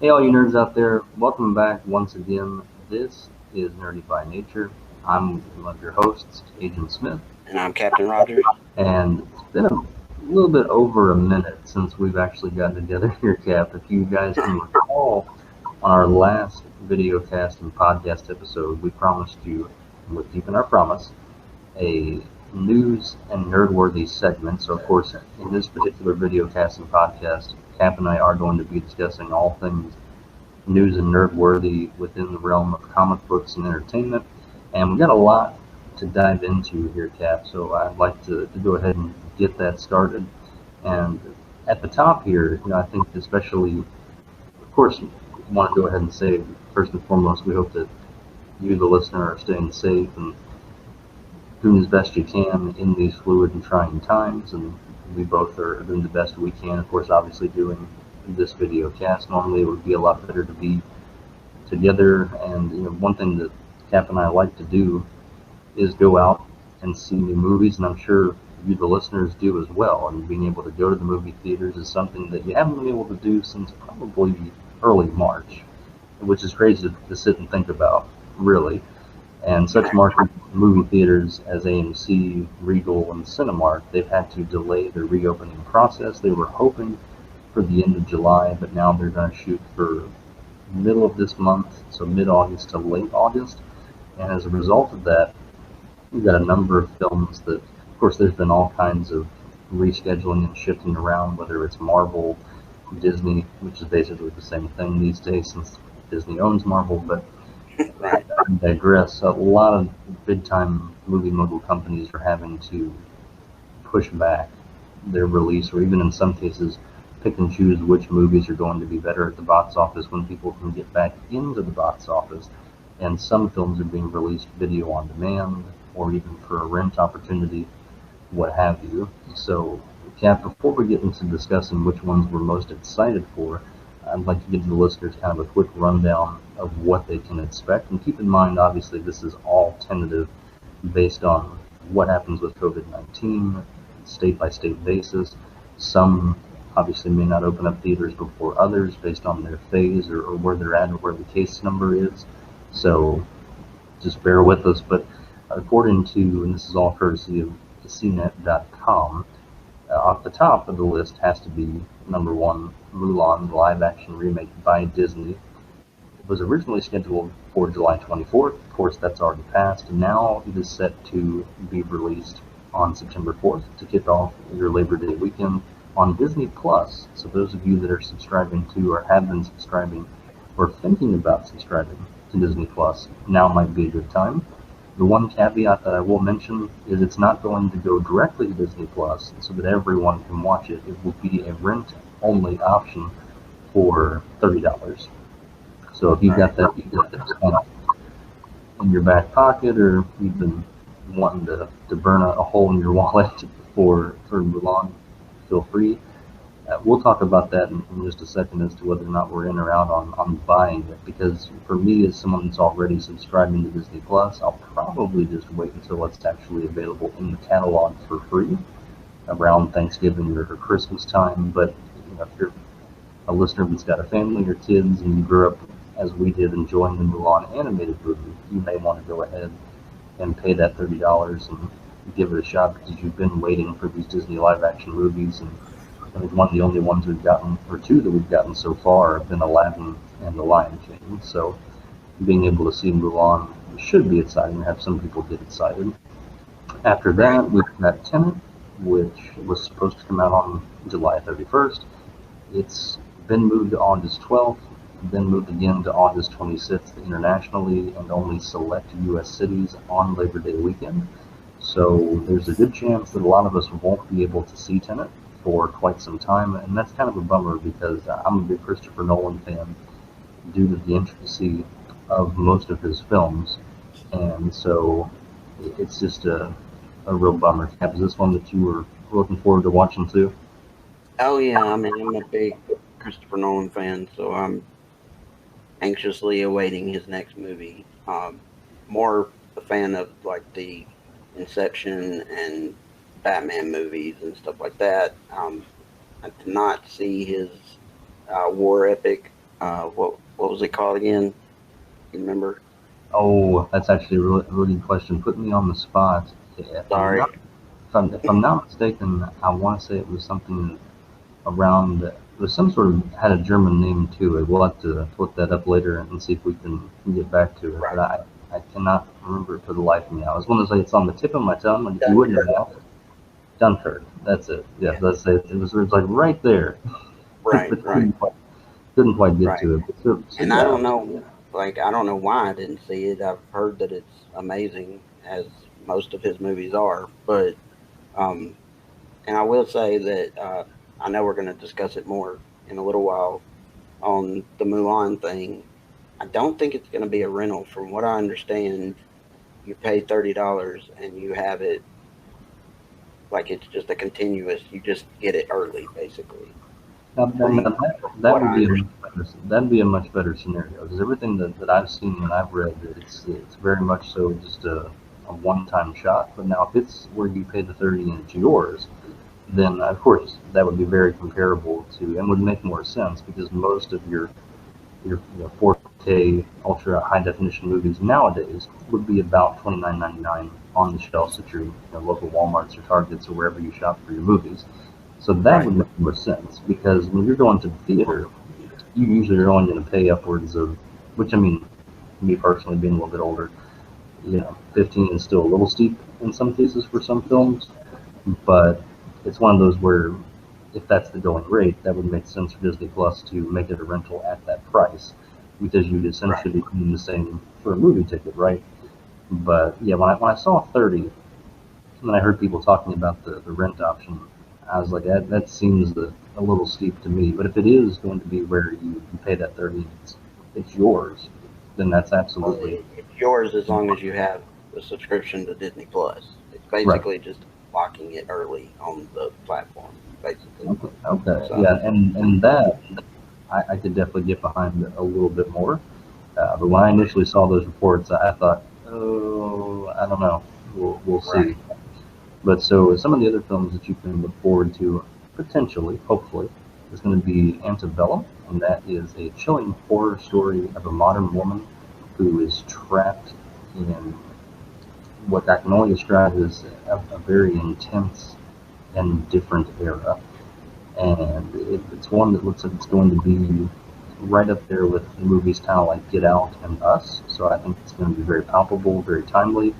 Hey, all you nerds out there, welcome back once again. This is Nerdy by Nature. I'm one of your hosts, Agent Smith, And I'm Captain Rogers. and it's been a little bit over a minute since we've actually gotten together here, Cap. If you guys can recall, on our last video cast and podcast episode, we promised you, and we're keeping our promise, a news and nerd-worthy segment. So, of course, in this particular video cast and podcast, Cap and I are going to be discussing all things news and nerd-worthy within the realm of comic books and entertainment. And we've got a lot to dive into here, Cap. So I'd like to go ahead and get that started. And at the top here, I think especially, of course, want to go ahead and say, first and foremost, we hope that you, the listener, are staying safe and doing as best you can in these fluid and trying times. And we both are doing the best we can. Of course, obviously doing this video cast. Normally it would be a lot better to be together, and one thing that Cap and I like to do is go out and see new movies, and I'm sure you, the listeners, do as well. And being able to go to the movie theaters is something that you haven't been able to do since probably early March, which is crazy to sit and think about, really. And such marquee movie theaters as AMC, Regal, and Cinemark, they've had to delay their reopening process. They were hoping for the end of July, but now they're going to shoot for middle of this month, so mid-August to late August. And as a result of that, we've got a number of films that, of course, there's been all kinds of rescheduling and shifting around, whether it's Marvel, Disney, which is basically the same thing these days since Disney owns Marvel, but Right. I digress. A lot of big-time movie mogul companies are having to push back their release, or even in some cases, pick and choose which movies are going to be better at the box office when people can get back into the box office. And some films are being released video on demand, or even for a rent opportunity, what have you. So, Cap, before we get into discussing which ones we're most excited for, I'd like to give the listeners kind of a quick rundown of what they can expect. And keep in mind, obviously, this is all tentative based on what happens with COVID-19, state by state basis. Some obviously may not open up theaters before others based on their phase, or where they're at, or where the case number is. So just bear with us. But according to, and this is all courtesy of CNET.com, off the top of the list has to be number one, Mulan, the live-action remake by Disney. It was originally scheduled for July 24th. Of course, that's already passed. And now it is set to be released on September 4th to kick off your Labor Day weekend on Disney Plus. So those of you that are subscribing to, or have been subscribing, or thinking about subscribing to Disney Plus, now might be a good time. The one caveat that I will mention is it's not going to go directly to Disney Plus so that everyone can watch it. It will be a rent-only option for $30. So if you've got that, in your back pocket, or you've been wanting to burn a hole in your wallet for Mulan, feel free. We'll talk about that in just a second as to whether or not we're in or out on buying it, because for me, as someone that's already subscribing to Disney Plus, I'll probably just wait until it's actually available in the catalog for free around Thanksgiving or Christmas time. But if you're a listener that's got a family or kids and you grew up as we did enjoying the Mulan animated movie, you may want to go ahead and pay that $30 and give it a shot, because you've been waiting for these Disney live-action movies. And I think one of the only ones we've gotten, or two that we've gotten so far, have been Aladdin and The Lion King. So being able to see Mulan should be exciting, to have some people get excited. After that, we've got Tenet, which was supposed to come out on July 31st. It's been moved to August 12th, then moved again to August 26th internationally, and only select U.S. cities on Labor Day weekend. So there's a good chance that a lot of us won't be able to see Tenet for quite some time, and that's kind of a bummer, because I'm a big Christopher Nolan fan due to the intricacy of most of his films, and so it's just a real bummer. Cap, is this one that you were looking forward to watching too? Oh yeah, I mean I'm a big Christopher Nolan fan, so I'm anxiously awaiting his next movie. More a fan of like the Inception and Batman movies and stuff like that. I did not see his war epic What was it called again? You remember? Oh, that's actually a really good question. Put me on the spot. If I'm Sorry. not, if I'm not mistaken, I want to say it was something around. It was some sort of had a German name to it. We'll have to look that up later and see if we can get back to it. But Right. I cannot remember it for the life of me. I was going to say it's on the tip of my tongue, and if you wouldn't Dunkirk. have asked, Dunkirk. That's it. Yeah, Yeah. that's it. It was like right there, Right. but Right. couldn't quite get Right. to it. But so And I yeah. don't know, like I don't know why I didn't see it. I've heard that it's amazing, as most of his movies are. But um, and I will say that I know we're going to discuss it more in a little while on the Mulan thing. I don't think it's going to be a rental. From what I understand, you pay $30 and you have it like it's just a continuous. You just get it early, basically. Now From that what would I be a understand, much better, that'd be a much better scenario because everything that I've seen and I've read, it's very much so just a one-time shot. But now if it's where you pay the 30 and it's yours, then of course that would be very comparable to and would make more sense because most of your 4K ultra high definition movies nowadays would be about $29.99 on the shelves at your local WalMarts or Targets or wherever you shop for your movies. So that right, would make more sense because when you're going to the theater, you usually are only going to pay upwards of, which I mean, me personally being a little bit older, 15 is still a little steep in some cases for some films, but it's one of those where if that's the going rate, that would make sense for Disney Plus to make it a rental at that price because you'd right. essentially be paying the same for a movie ticket, right? But yeah, when I saw 30, when I heard people talking about the rent option, I was like, that seems a little steep to me. But if it is going to be where you pay that 30 and it's yours, then that's Well, absolutely it's yours as long as you have a subscription to Disney Plus. It's right. basically just locking it early on the platform, basically. Okay, okay, So, yeah, and that I could definitely get behind a little bit more. But when I initially saw those reports, I thought, oh, I don't know, we'll right. see. But so some of the other films that you can look forward to, potentially, hopefully, is going to be Antebellum, and that is a chilling horror story of a modern woman who is trapped in what I can only describe as a very intense and different era. And it's one that looks like it's going to be right up there with movies kind of like Get Out and Us. So I think it's going to be very palpable, very timely,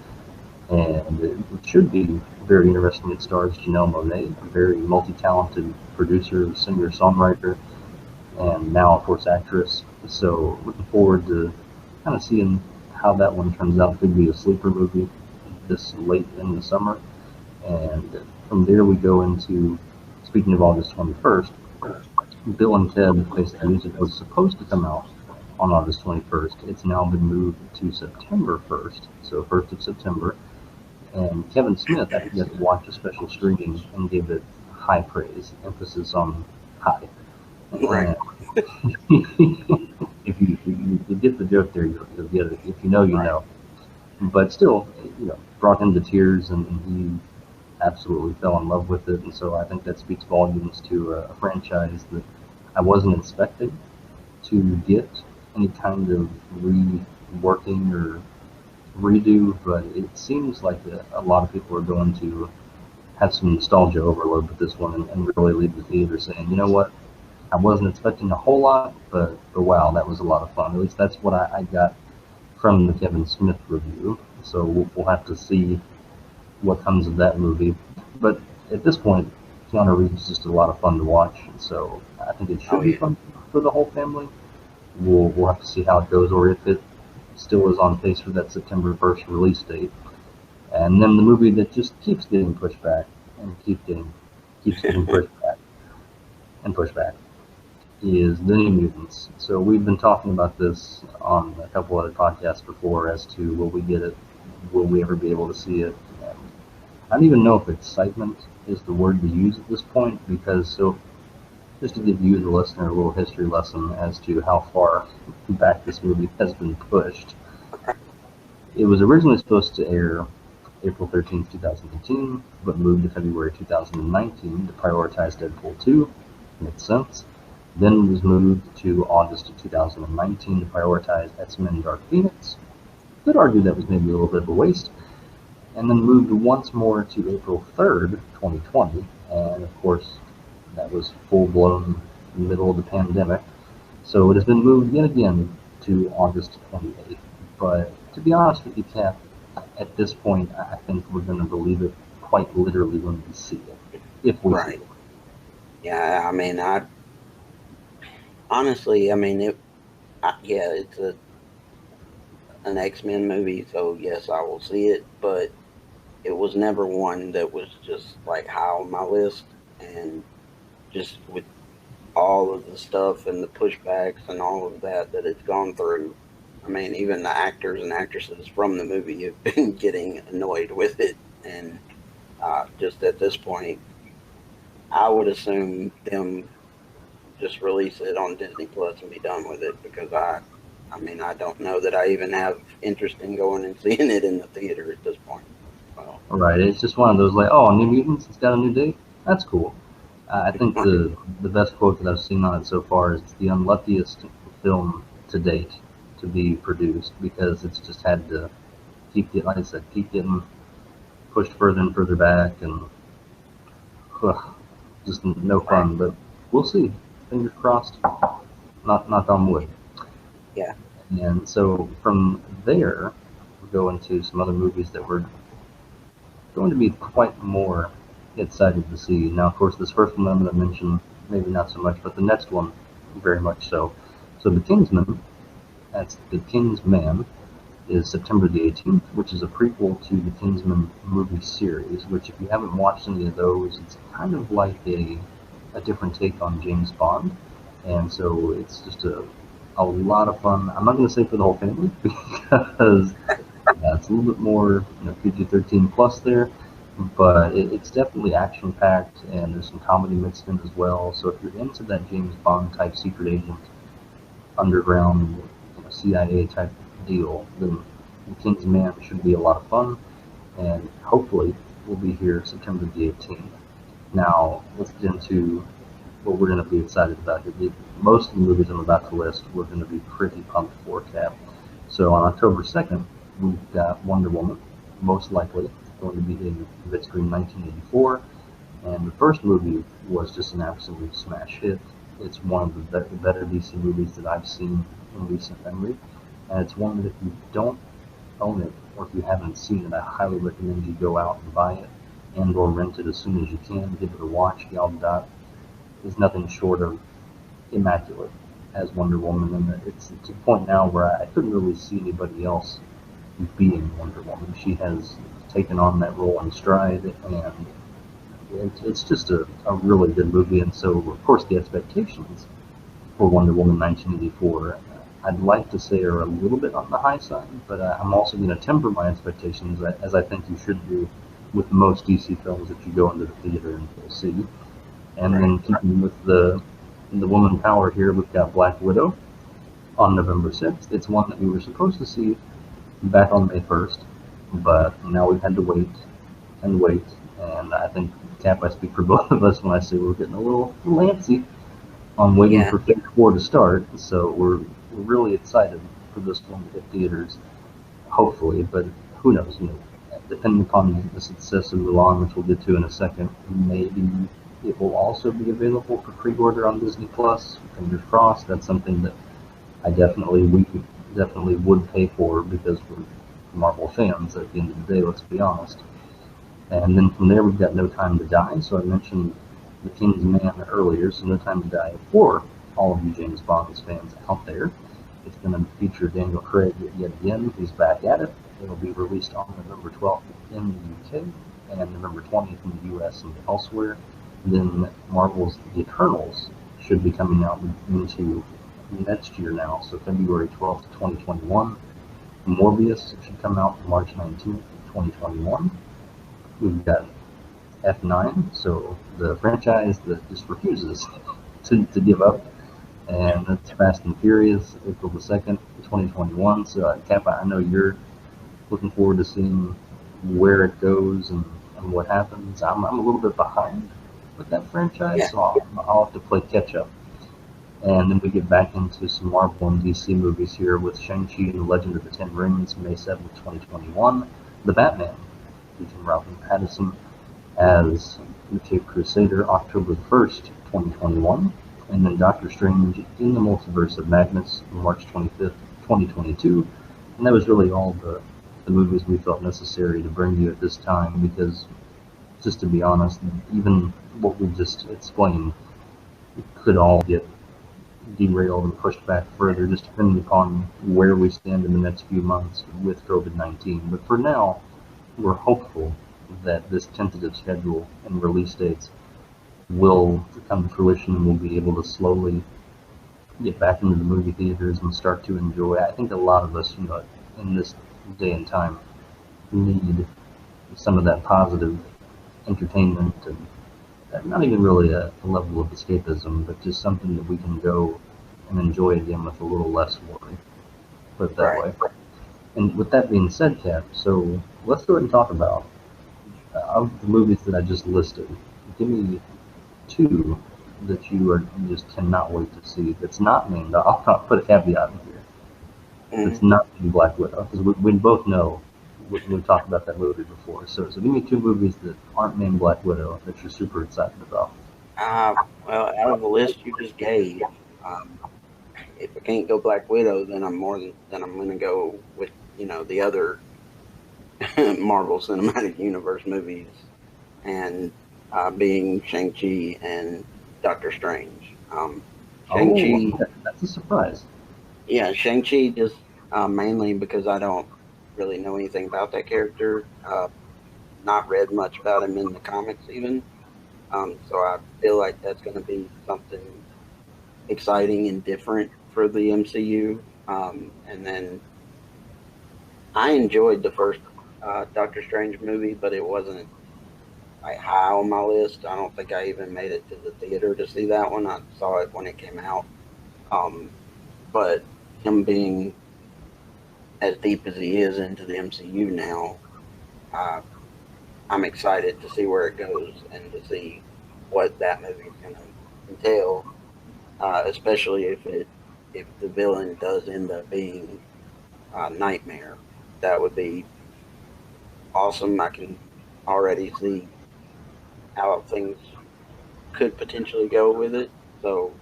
and it should be very interesting. It stars Janelle Monáe, a very multi-talented producer, singer, songwriter, and now, of course, actress. So looking forward to kind of seeing how that one turns out. It could be a sleeper movie this late in the summer, and from there we go into, speaking of August 21st, Bill and Ted Face the Music was supposed to come out on August 21st. It's now been moved to September 1st, so 1st of September. And Kevin Smith actually got to watch a special screening and gave it high praise, emphasis on high. Right. And if you get the joke there, you'll get it. If you know, you Right. know. But still, brought him to tears, and he absolutely fell in love with it. And so I think that speaks volumes to a franchise that I wasn't expecting to get any kind of reworking or redo, but it seems like a lot of people are going to have some nostalgia overload with this one and really leave the theater saying, you know what, I wasn't expecting a whole lot, but wow, that was a lot of fun. At least that's what I got from the Kevin Smith review. So we'll have to see what comes of that movie. But at this point, Keanu Reeves is just a lot of fun to watch. So I think it Oh should be yeah. fun for the whole family. We'll have to see how it goes, or if it still is on pace for that September 1st release date. And then the movie that just keeps getting pushed back and keeps getting pushed back and pushed back is the New Mutants. So we've been talking about this on a couple other podcasts before as to will we get it, will we ever be able to see it. And I don't even know if excitement is the word to use at this point because so just to give you the listener a little history lesson as to how far back this movie has been pushed. It was originally supposed to air April 13th, 2018, but moved to February 2019 to prioritize Deadpool 2. Makes sense. Then was moved to August of 2019 to prioritize XMen Dark Phoenix. Could argue that was maybe a little bit of a waste. And then moved once more to April 3rd, 2020. And of course, that was full-blown middle of the pandemic. So it has been moved yet again to August 28th. But to be honest with you, Cap, at this point, I think we're going to believe it quite literally when we see it, if we see Right. it. Yeah, I mean, I honestly, I mean, yeah, it's an X-Men movie, so yes, I will see it, but it was never one that was just like high on my list. And just with all of the stuff and the pushbacks and all of that it's gone through, I mean, even the actors and actresses from the movie have been getting annoyed with it. And just at this point, I would assume them just release it on Disney Plus and be done with it, because I mean, I don't know that I even have interest in going and seeing it in the theater at this point. So, Right. It's just one of those like, oh, New Mutants, it's got a new date. That's cool. I think the best quote that I've seen on it so far is it's the unluckiest film to date to be produced because it's just had to keep getting, like I said, keep getting pushed further and further back, and just no right. fun. But we'll see. Fingers crossed. Knock on wood. Yeah. And so from there, we'll go into some other movies that we're going to be quite more excited to see. Now, of course, this first one I'm going to mention, maybe not so much, but the next one, very much so. So, The Kingsman, that's The King's Man, is September the 18th, which is a prequel to the Kingsman movie series, which, if you haven't watched any of those, it's kind of like a different take on James Bond. And so it's just a lot of fun. I'm not going to say for the whole family because it's a little bit more, PG-13 plus there, but it's definitely action packed and there's some comedy mixed in as well. So if you're into that James Bond type secret agent, underground, CIA type deal, then The King's Man should be a lot of fun, and hopefully we'll be here September the 18th. Now let's get into what we're going to be excited about here. Most of the movies I'm about to list, we're going to be pretty pumped for, Cap. So on October 2nd, we've got Wonder Woman, most likely going to be in big screen 1984. And the first movie was just an absolute smash hit. It's one of the better DC movies that I've seen in recent memory. And it's one that if you don't own it, or if you haven't seen it, I highly recommend you go out and buy it and or rent it as soon as you can. Give it a watch. Gal Gadot is nothing short of immaculate as Wonder Woman, and it's to the point now where I couldn't really see anybody else being Wonder Woman. She has taken on that role in stride, and it's just a really good movie. And so, of course, the expectations for Wonder Woman 1984, I'd like to say are a little bit on the high side, but I'm also going to temper my expectations, as I think you should do with most DC films that you go into the theater and see. And Right. then keeping with the woman power here, we've got Black Widow on November 6th. It's one that we were supposed to see back on May 1st, but now we've had to wait and wait. And I think, Cap, I speak for both of us when I say we're getting a little antsy on waiting Yeah. for Phase 4 to start. So we're really excited for this one to hit theaters, hopefully, but who knows? Depending upon the success of Mulan, which we'll get to in a second, maybe it will also be available for pre-order on Disney Plus. Fingers crossed. That's something that we definitely would pay for because we're Marvel fans at the end of the day. Let's be honest. And then from there, we've got No Time to Die. So I mentioned The King's Man earlier, so No Time to Die for all of you James Bond fans out there. It's going to feature Daniel Craig yet again. He's back at it. It'll be released on November 12th in the UK and November 20th in the US and elsewhere. And then Marvel's The Eternals should be coming out into next year now, so February 12th, 2021. Morbius should come out March 19th, 2021. We've got F9, so the franchise that just refuses to give up, and that's Fast and Furious, April the 2nd, 2021. So, Cap, I know you're looking forward to seeing where it goes and what happens. I'm a little bit behind with that franchise, Yeah. so I'll have to play catch up. And then we get back into some Marvel and DC movies here with Shang-Chi and the Legend of the Ten Rings, May 7th, 2021. The Batman, featuring Robert Pattinson as the Cape Crusader, October 1st, 2021. And then Doctor Strange in the Multiverse of Madness, March 25th, 2022. And that was really all the movies we felt necessary to bring you at this time because, just to be honest, even what we just explained could all get derailed and pushed back further, just depending upon where we stand in the next few months with COVID-19. But for now, we're hopeful that this tentative schedule and release dates will come to fruition and we'll be able to slowly get back into the movie theaters and start to enjoy. I think a lot of us, in this day and time, need some of that positive entertainment and not even really a level of escapism, but just something that we can go and enjoy again with a little less worry. Put it that way. And with that being said, Cap, so let's go ahead and talk about of the movies that I just listed. Give me two that you just cannot wait to see. That's not named. I'll put a caveat in here. It's not named Black Widow because we both know we talked about that movie before. So give me two movies that aren't named Black Widow that you're super excited about. Well, out of the list you just gave, if I can't go Black Widow, then I'm going to go with the other Marvel Cinematic Universe movies, and being Shang-Chi and Doctor Strange. Shang-Chi. Oh, that's a surprise. Yeah, Shang-Chi just mainly because I don't really know anything about that character. Not read much about him in the comics even. So I feel like that's going to be something exciting and different for the MCU. And then I enjoyed the first Doctor Strange movie, but it wasn't like high on my list. I don't think I even made it to the theater to see that one. I saw it when it came out. But him being as deep as he is into the MCU now, I'm excited to see where it goes and to see what that movie is going to entail. Especially if the villain does end up being Nightmare, that would be awesome. I can already see how things could potentially go with it. So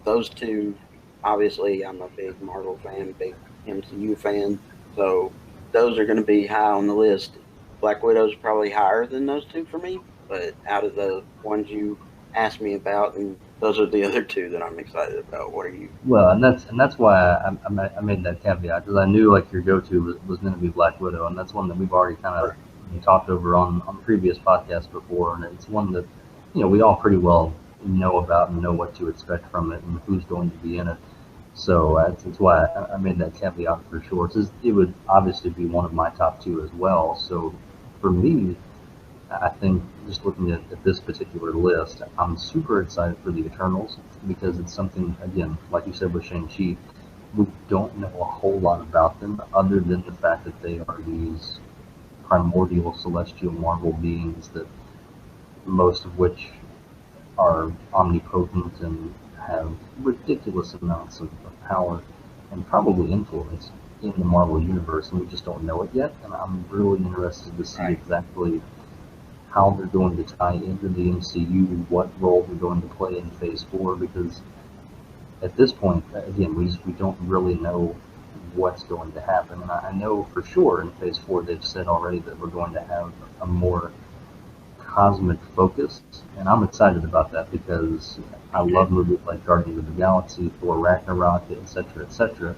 those two, obviously, I'm a big Marvel fan, big MCU fan. So those are going to be high on the list. Black Widow's probably higher than those two for me, but out of the ones you asked me about, and those are the other two that I'm excited about. What are you? Well, and that's why I made that caveat because I knew like your go-to was going to be Black Widow, and that's one that we've already kind of talked over on previous podcasts before, and it's one that we all pretty well know about and know what to expect from it and who's going to be in it. So that's why I made that caveat for sure. It would obviously be one of my top two as well. So for me, I think just looking at this particular list, I'm super excited for the Eternals because it's something, again, like you said with Shang-Chi, we don't know a whole lot about them other than the fact that they are these primordial celestial Marvel beings that most of which are omnipotent and have ridiculous amounts of power and probably influence in the Marvel universe, and we just don't know it yet. And I'm really interested to see exactly how they're going to tie into the MCU, what role they're going to play in Phase 4, because at this point, again, we don't really know what's going to happen. And I know for sure in Phase 4 they've said already that we're going to have a more cosmic focus, and I'm excited about that because I love movies like Guardians of the Galaxy, Thor Ragnarok, etc., etc.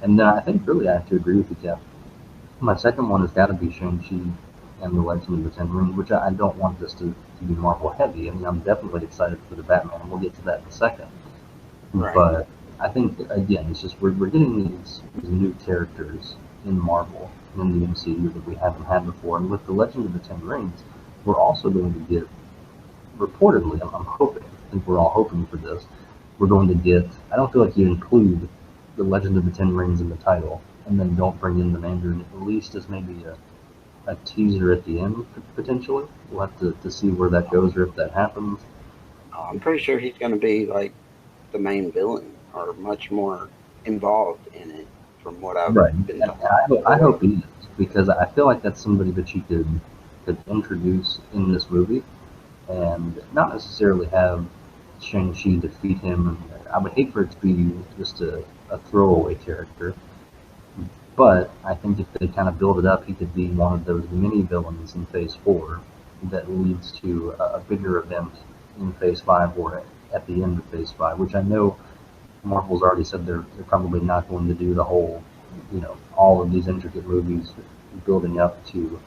And then I think really I have to agree with you, Jeff. My second one has got to be Shang-Chi and the Legend of the Ten Rings, which I don't want this to be Marvel heavy. I mean, I'm definitely excited for the Batman, and we'll get to that in a second. Right. But I think, again, it's just we're getting these new characters in Marvel, in the MCU that we haven't had before. And with the Legend of the Ten Rings, we're also going to get, reportedly, I'm hoping, I think we're all hoping for this, we're going to get, I don't feel like you include the Legend of the Ten Rings in the title and then don't bring in the Mandarin, at least as maybe a teaser at the end, potentially. We'll have to see where that goes or if that happens. I'm pretty sure he's going to be like the main villain or much more involved in it, from what I've Right. been And told. I So, hope he is, because I feel like that's somebody that you could introduce in this movie and not necessarily have Shang-Chi defeat him. And I would hate for it to be just a throwaway character, but I think if they kind of build it up, he could be one of those mini villains in Phase 4 that leads to a bigger event in Phase 5 or at the end of Phase 5, which I know Marvel's already said they're probably not going to do the whole, all of these intricate movies building up to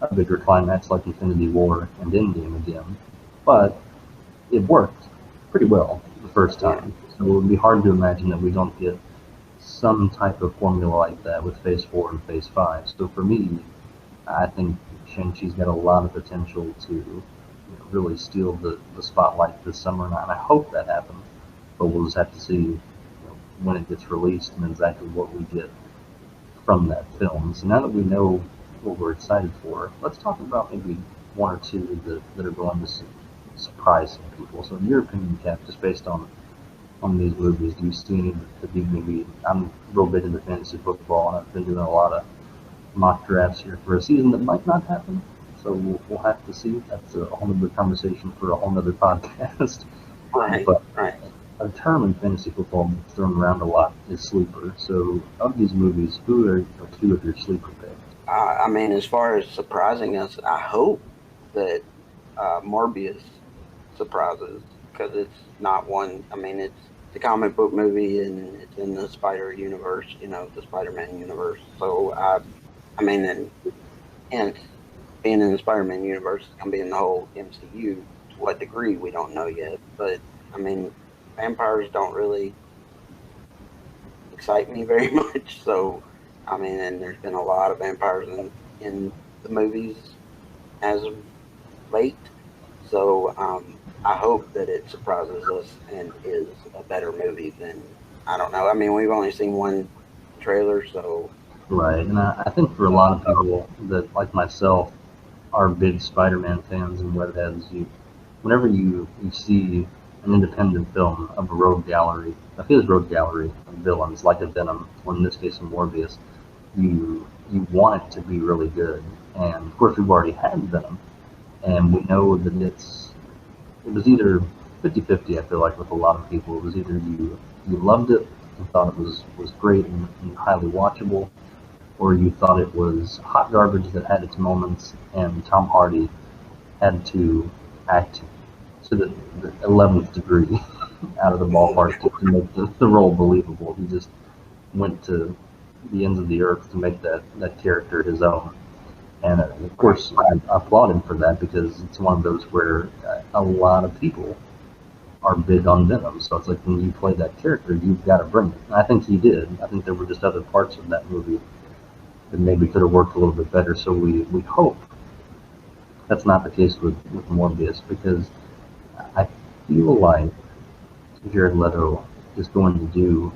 a bigger climax like Infinity War and Endgame again. But it worked pretty well the first yeah, time. So it would be hard to imagine that we don't get some type of formula like that with Phase 4 and Phase 5. So for me, I think Shang-Chi's got a lot of potential to really steal the spotlight this summer, and I hope that happens. But we'll just have to see when it gets released and exactly what we get from that film. So now that we know what we're excited for, let's talk about maybe one or two that are going to surprise some people. So in your opinion, Cap, just based on these movies, do you see any that be maybe, I'm real big into fantasy football, and I've been doing a lot of mock drafts here for a season that might not happen. So we'll have to see. That's a whole other conversation for a whole other podcast. right, But right. a term in fantasy football that's thrown around a lot is sleeper. So of these movies, who are two of your sleeper picks? I mean, as far as surprising us, I hope that Morbius surprises, because it's not one. I mean, it's the comic book movie and it's in the Spider universe, the Spider-Man universe. So I mean, and being in the Spider-Man universe is gonna be in the whole MCU. To what degree we don't know yet, but I mean, vampires don't really excite me very much. So I mean, and there's been a lot of vampires in the movies as of late. So I hope that it surprises us and is a better movie than, I don't know. I mean, we've only seen one trailer, so Right, and I think for a lot of people that, like myself, are big Spider-Man fans and webheads, whenever you see an independent film of a rogue gallery, of his rogue gallery of villains, like a Venom, or in this case a Morbius, you want it to be really good. And of course, we've already had Venom, and we know that it was either 50-50. I feel like with a lot of people, it was either you loved it and thought it was great and highly watchable, or you thought it was hot garbage that had its moments, and Tom Hardy had to act to the 11th degree out of the ballpark to make the role believable. He just went to the ends of the earth to make that character his own. And of right, course, I applaud him for that, because it's one of those where a lot of people are big on Venom. So it's like when you play that character, you've got to bring it. And I think he did. I think there were just other parts of that movie that maybe could have worked a little bit better. So we hope that's not the case with Morbius, because I feel like Jared Leto is going to do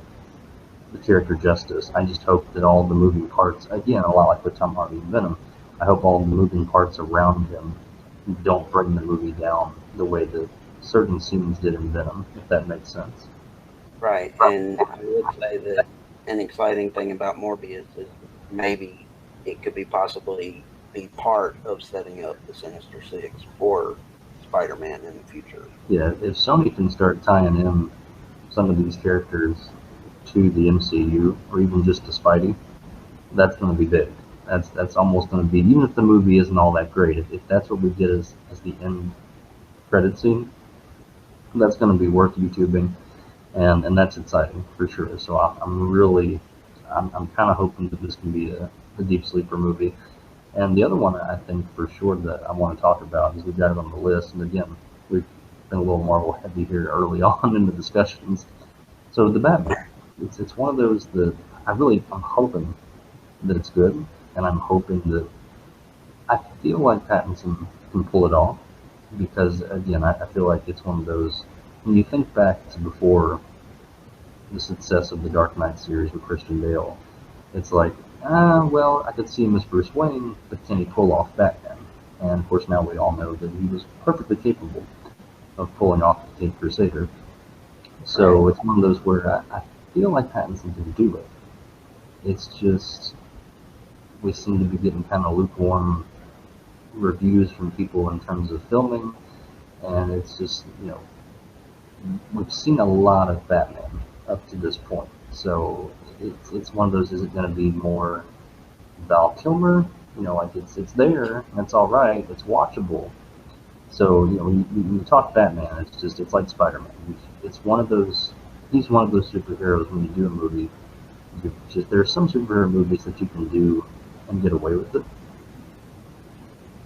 the character justice. I just hope that all the moving parts, again, a lot like with Tom Hardy and Venom, I hope all the moving parts around him don't bring the movie down the way that certain scenes did in Venom, if that makes sense. right. And I would say that an exciting thing about Morbius is maybe it could be possibly be part of setting up the Sinister Six for Spider-Man in the future. Yeah, if Sony can start tying in some of these characters to the MCU, or even just to Spidey, that's going to be big. That's almost going to be, even if the movie isn't all that great, if that's what we get as the end credit scene, that's going to be worth YouTubing, and that's exciting for sure. So I'm really, I'm kind of hoping that this can be a deep sleeper movie. And the other one I think for sure that I want to talk about is we've got it on the list, and again, we've been a little Marvel heavy here early on in the discussions. So the Batman, it's one of those that I'm hoping that it's good, and I'm hoping that I feel like Pattinson can pull it off, because again, I feel like it's one of those, when you think back to before the success of the Dark Knight series with Christian Bale, it's like, well, I could see him as Bruce Wayne, but can he pull off Batman? And of course, now we all know that he was perfectly capable of pulling off the Caped Crusader. So Right. it's one of those where I feel like Pattinson can do it. It's just we seem to be getting kind of lukewarm reviews from people in terms of filming, and it's just we've seen a lot of Batman up to this point. So it's one of those. Is it going to be more Val Kilmer? Like it's there, and it's all right. It's watchable. So when you talk Batman, it's like Spiderman. It's one of those. He's one of those superheroes. When you do a movie, there's some superhero movies that you can do and get away with it,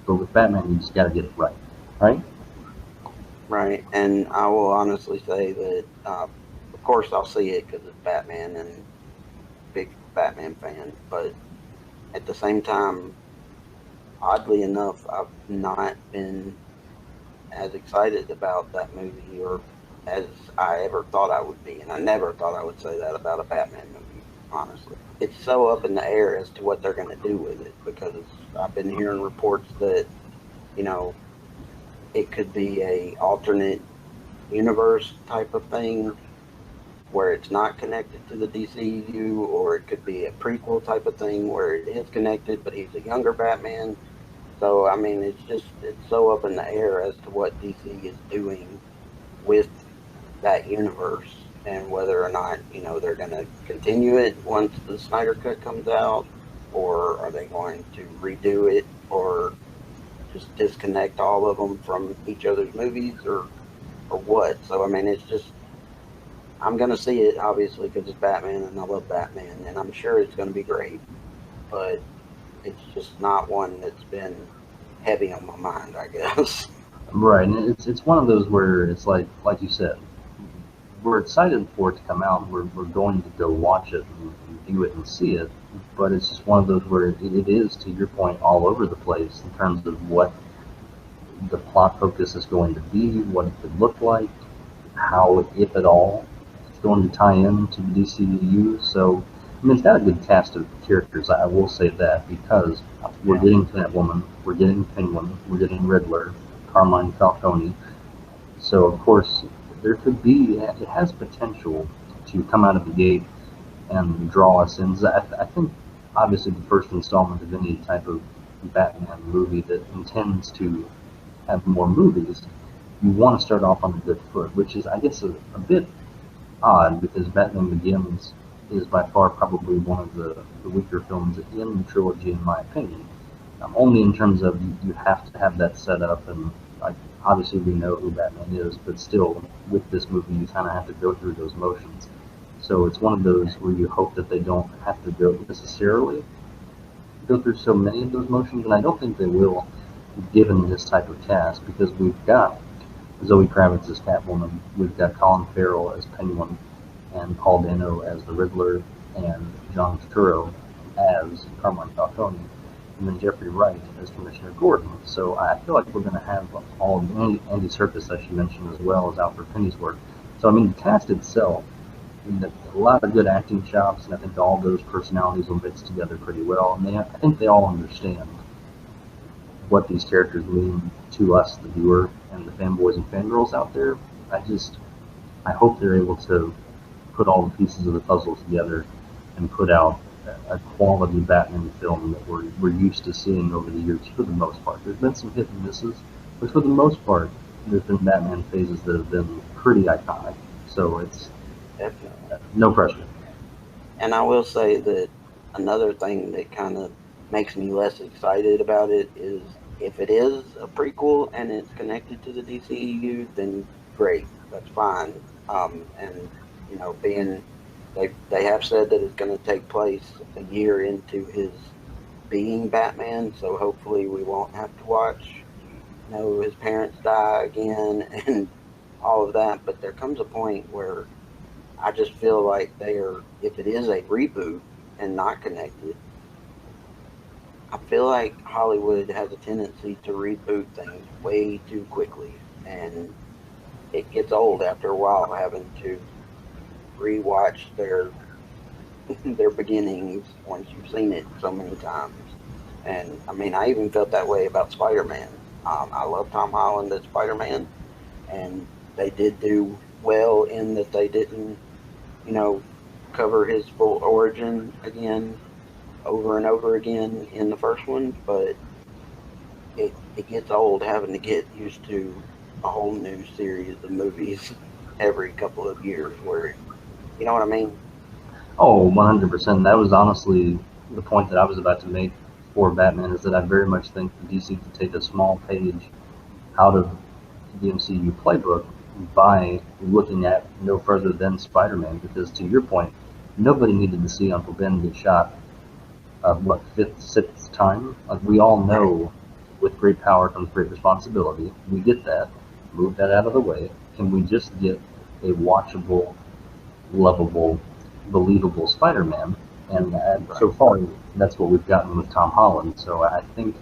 but with Batman, you just got to get it right, right? Right. And I will honestly say that, of course, I'll see it because it's Batman and big Batman fan. But at the same time, oddly enough, I've not been as excited about that movie or as I ever thought I would be. And I never thought I would say that about a Batman movie, honestly. It's so up in the air as to what they're going to do with it because I've been hearing reports that, you know, it could be a alternate universe type of thing where it's not connected to the DCU, or it could be a prequel type of thing where it is connected, but he's a younger Batman. So I mean, it's so up in the air as to what DC is doing with that universe and whether or not they're going to continue it once the Snyder Cut comes out, or are they going to redo it, or just disconnect all of them from each other's movies, or what. So I mean, it's just I'm gonna see it obviously because it's Batman and I love Batman and I'm sure it's gonna be great, but it's just not one that's been heavy on my mind, I guess. Right, and it's one of those where it's like you said, we're excited for it to come out. We're going to go watch it and view it and see it, but it's just one of those where it is, to your point, all over the place in terms of what the plot focus is going to be, what it could look like, how, if at all, it's going to tie in to the DCU. So, I mean, it's got a good cast of characters. I will say that because we're Yeah. getting Catwoman, we're getting Penguin, we're getting Riddler, Carmine Falcone. So, of course, there could be, it has potential to come out of the gate and draw us in. I think, obviously, the first installment of any type of Batman movie that intends to have more movies, you want to start off on a good foot, which is, I guess, a bit odd because Batman Begins is by far probably one of the weaker films in the trilogy, in my opinion. Only in terms of you have to have that set up, and like obviously we know who Batman is, but still with this movie you kind of have to go through those motions. So it's one of those where you hope that they don't have to go necessarily go through so many of those motions, and I don't think they will, given this type of cast, because we've got Zoe Kravitz as Catwoman, we've got Colin Farrell as Penguin, and Paul Dano as the Riddler, and John Turturro as Carmine Falcone, and then Jeffrey Wright as Commissioner Gordon. So I feel like we're going to have all of Andy Serkis, I should mention, as well as Alfred Pennyworth. So I mean, the cast itself, a lot of good acting chops, and I think all those personalities will mix together pretty well. And I think they all understand what these characters mean to us, the viewer, and the fanboys and fangirls out there. I hope they're able to put all the pieces of the puzzle together and put out a quality Batman film that we're used to seeing over the years for the most part. There's been some hit and misses, but for the most part, there's been Batman phases that have been pretty iconic. So it's Definitely. no pressure. And I will say that another thing that kind of makes me less excited about it is if it is a prequel and it's connected to the DCEU, then great, that's fine. And being they have said that it's going to take place a year into his being Batman, so hopefully we won't have to watch his parents die again and all of that. But there comes a point where I just feel like they are, if it is a reboot and not connected, I feel like Hollywood has a tendency to reboot things way too quickly. And it gets old after a while having to rewatch their beginnings once you've seen it so many times. And I mean, I even felt that way about Spider-Man. I love Tom Holland as Spider-Man, and they did do. well in that they didn't, you know, cover his full origin again over and over again in the first one, but it gets old having to get used to a whole new series of movies every couple of years where you know what I mean? Oh, 100%. That was honestly the point that I was about to make for Batman, is that I very much think that DC could take a small page out of the MCU playbook by looking at no further than Spider-Man, because to your point, nobody needed to see Uncle Ben get shot what, fifth, sixth time? Like, we all Right. know with great power comes great responsibility. We get that. Move that out of the way. Can we just get a watchable, lovable, believable Spider-Man? And Right. so far, that's what we've gotten with Tom Holland. So I think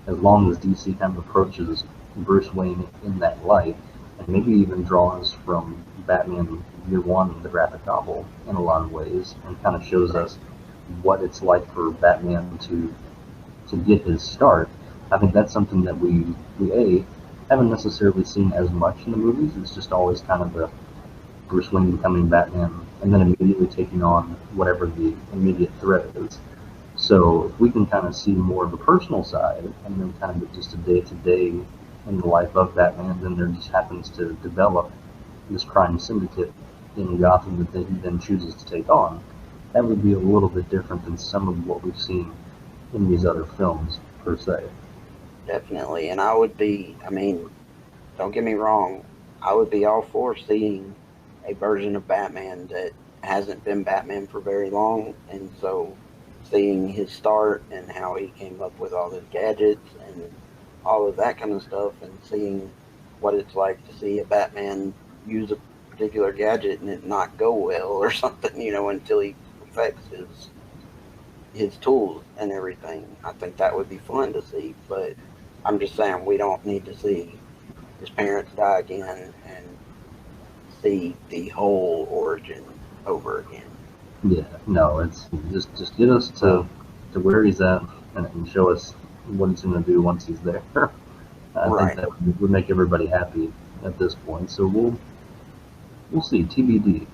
as long as DC kind of approaches Bruce Wayne in that light, and maybe even draws from Batman Year One, the graphic novel, in a lot of ways, and kind of shows Right. us what it's like for Batman to get his start. I think that's something that we haven't necessarily seen as much in the movies. It's just always kind of the Bruce Wayne becoming Batman and then immediately taking on whatever the immediate threat is. So if we can kind of see more of the personal side and then kind of just a day to day in the life of Batman, then there just happens to develop this crime syndicate in Gotham that he then chooses to take on. That would be a little bit different than some of what we've seen in these other films, per se. Definitely. And I would be, I mean, don't get me wrong, I would be all for seeing a version of Batman that hasn't been Batman for very long. And so seeing his start and how he came up with all his gadgets and all of that kind of stuff, and seeing what it's like to see a Batman use a particular gadget and it not go well or something, you know, until he perfects his tools and everything. I think that would be fun to see, but I'm just saying we don't need to see his parents die again and see the whole origin over again. Yeah, no, it's just get us to where he's at and show us what he's going to do once he's there. I think Right. that would make everybody happy at this point. So we'll see TBD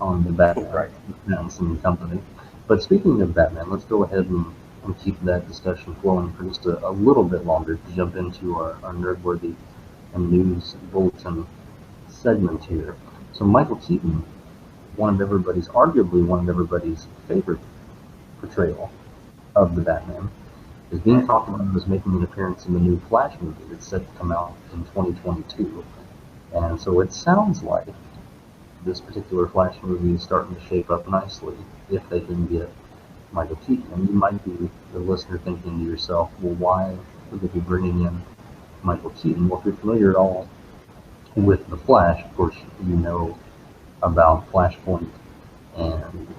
on the Batman Right. and company. But speaking of Batman, let's go ahead and keep that discussion flowing for just a little bit longer to jump into our nerdworthy and news bulletin segment here. So Michael Keaton, arguably one of everybody's favorite portrayal of the Batman, is being Right. talked about as making an appearance in the new Flash movie that's set to come out in 2022. And so it sounds like this particular Flash movie is starting to shape up nicely if they can get Michael Keaton. And you might be the listener thinking to yourself, well, why would they be bringing in Michael Keaton? Well, if you're familiar at all with the Flash, of course, you know about Flashpoint, and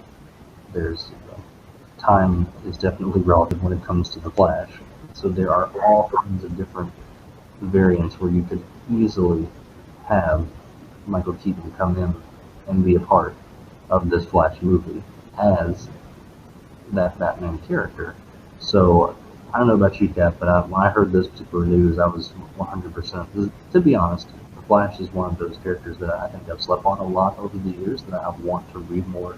there's time is definitely relative when it comes to the Flash. So there are all kinds of different variants where you could easily have Michael Keaton come in and be a part of this Flash movie as that Batman character. So I don't know about you, Cap, but when I heard this particular news, I was 100%. To be honest, the Flash is one of those characters that I think I've slept on a lot over the years. That I want to read more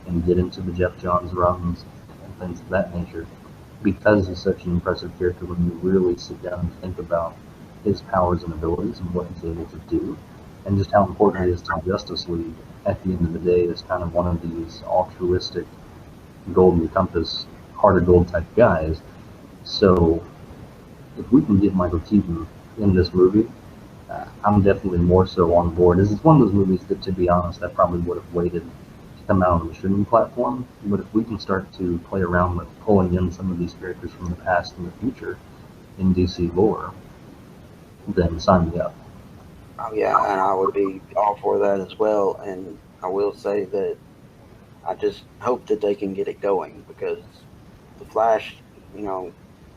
and get into the Jeff Johns runs and things of that nature, because he's such an impressive character when you really sit down and think about his powers and abilities and what he's able to do, and just how important he Right. is to Justice League at the end of the day as kind of one of these altruistic golden compass, heart of gold type guys. So if we can get Michael Keaton in this movie, I'm definitely more so on board. It's one of those movies that, to be honest, I probably would have waited to come out on the streaming platform. But if we can start to play around with pulling in some of these characters from the past and the future in DC lore, then sign me up. Oh yeah, and I would be all for that as well. And I will say that I just hope that they can get it going because the Flash, you know,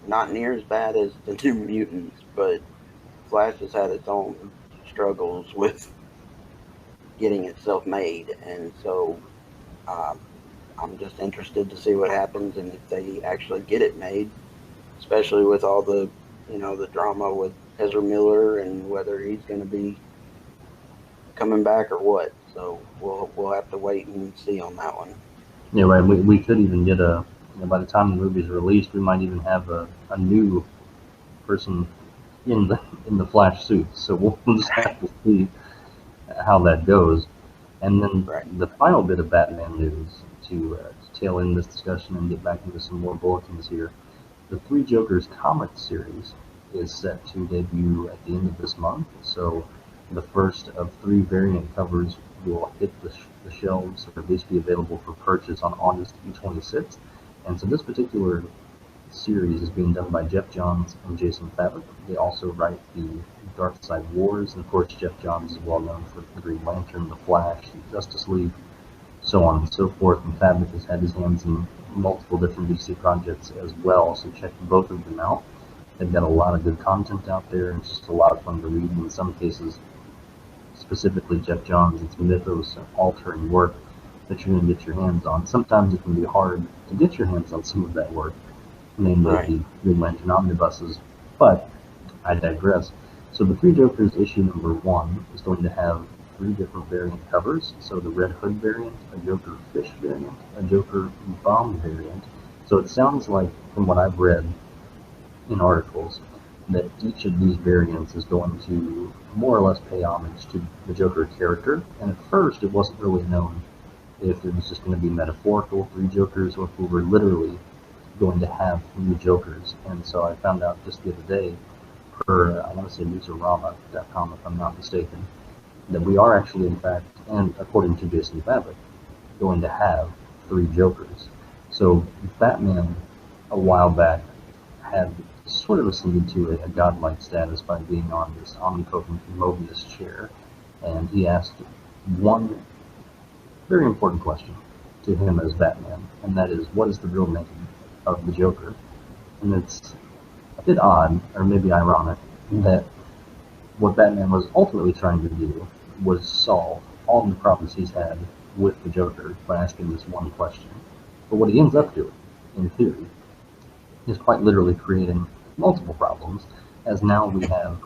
not near as bad as the New Mutants, but Flash has had its own struggles with getting itself made, and so um, I'm just interested to see what happens and if they actually get it made, especially with all the the drama with Ezra Miller and whether he's going to be coming back or what. So we'll have to wait and see on that one. Yeah, right. We could even get by the time the movie's released, we might even have a new person in the Flash suit. So we'll just have to see how that goes. And then Right. the final bit of Batman news to tail end this discussion and get back into some more bulletins here. The Three Jokers comic series is set to debut at the end of this month. So the first of 3 variant covers will hit the shelves, or at least be available for purchase on August 26th. And so this particular series is being done by Jeff Johns and Jason Fabok. They also write the Dark Side Wars, and of course Jeff Johns is well known for the Green Lantern, the Flash, Justice League, so on and so forth. And Fabok has had his hands in multiple different DC projects as well, so check both of them out. They've got a lot of good content out there, and it's just a lot of fun to read. In some cases, specifically Jeff Johns, it's mythos-altering work that you're going to get your hands on. Sometimes it can be hard to get your hands on some of that work, namely the Green Lantern omnibuses, but I digress. So the Three Jokers issue number 1 is going to have 3 different variant covers. So the Red Hood variant, a Joker Fish variant, a Joker Bomb variant. So it sounds like, from what I've read in articles, that each of these variants is going to more or less pay homage to the Joker character. And at first, it wasn't really known if it was just going to be metaphorical 3 Jokers or if we were literally going to have 3 Jokers. And so I found out just the other day, per, I want to say Newsarama.com if I'm not mistaken, that we are actually, in fact, and according to Jason Fabok, going to have 3 Jokers. So Batman, a while back, had sort of ascended to a godlike status by being on this omnipotent Mobius chair, and he asked one very important question to him as Batman, and that is, what is the real name of the Joker? And it's a bit odd, or maybe ironic, that what Batman was ultimately trying to do was solve all the problems he's had with the Joker by asking this one question. But what he ends up doing, in theory, is quite literally creating multiple problems, as now we have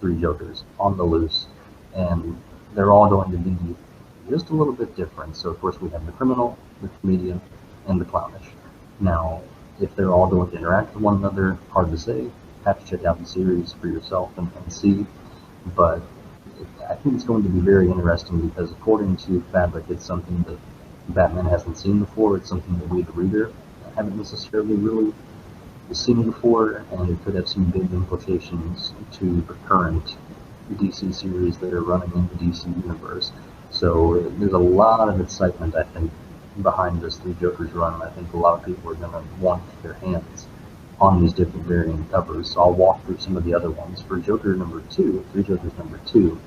3 Jokers on the loose, and they're all going to be just a little bit different. So of course we have the criminal, the comedian, and the clownish. Now, if they're all going to interact with one another, hard to say. Have to check out the series for yourself and see. But I think it's going to be very interesting because, according to Fabok, it's something that Batman hasn't seen before. It's something that we, the reader, haven't necessarily really seen before, and it could have some big implications to the current DC series that are running in the DC universe. So there's a lot of excitement, I think, behind this Three Jokers run, and I think a lot of people are going to want their hands on these different variant covers. So I'll walk through some of the other ones. For Joker number 2, Three Jokers number 2,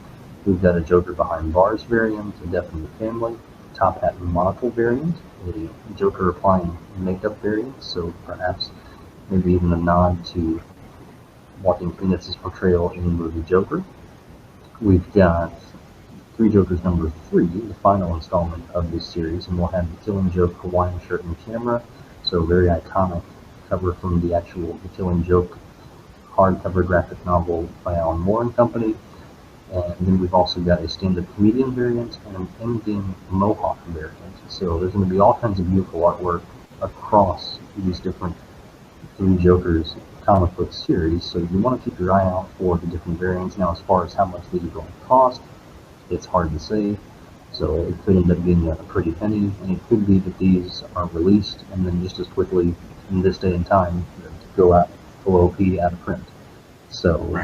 we've got a Joker Behind Bars variant, a Death in the Family, Top Hat and Monocle variant, a Joker applying makeup variant, so perhaps maybe even a nod to Joaquin Phoenix's portrayal in the movie Joker. We've got Three Jokers number 3, the final installment of this series, and we'll have the Killing Joke Hawaiian shirt and camera, so very iconic cover from the actual The Killing Joke hardcover graphic novel by Alan Moore and Company. And then we've also got a stand-up comedian variant and an N.B.N Mohawk variant. So there's going to be all kinds of beautiful artwork across these different Three Jokers comic book series. So you want to keep your eye out for the different variants. Now, as far as how much these are going to cost, it's hard to say. So it could end up being a pretty penny, and it could be that these are released and then just as quickly in this day and time go out OOP out of print. So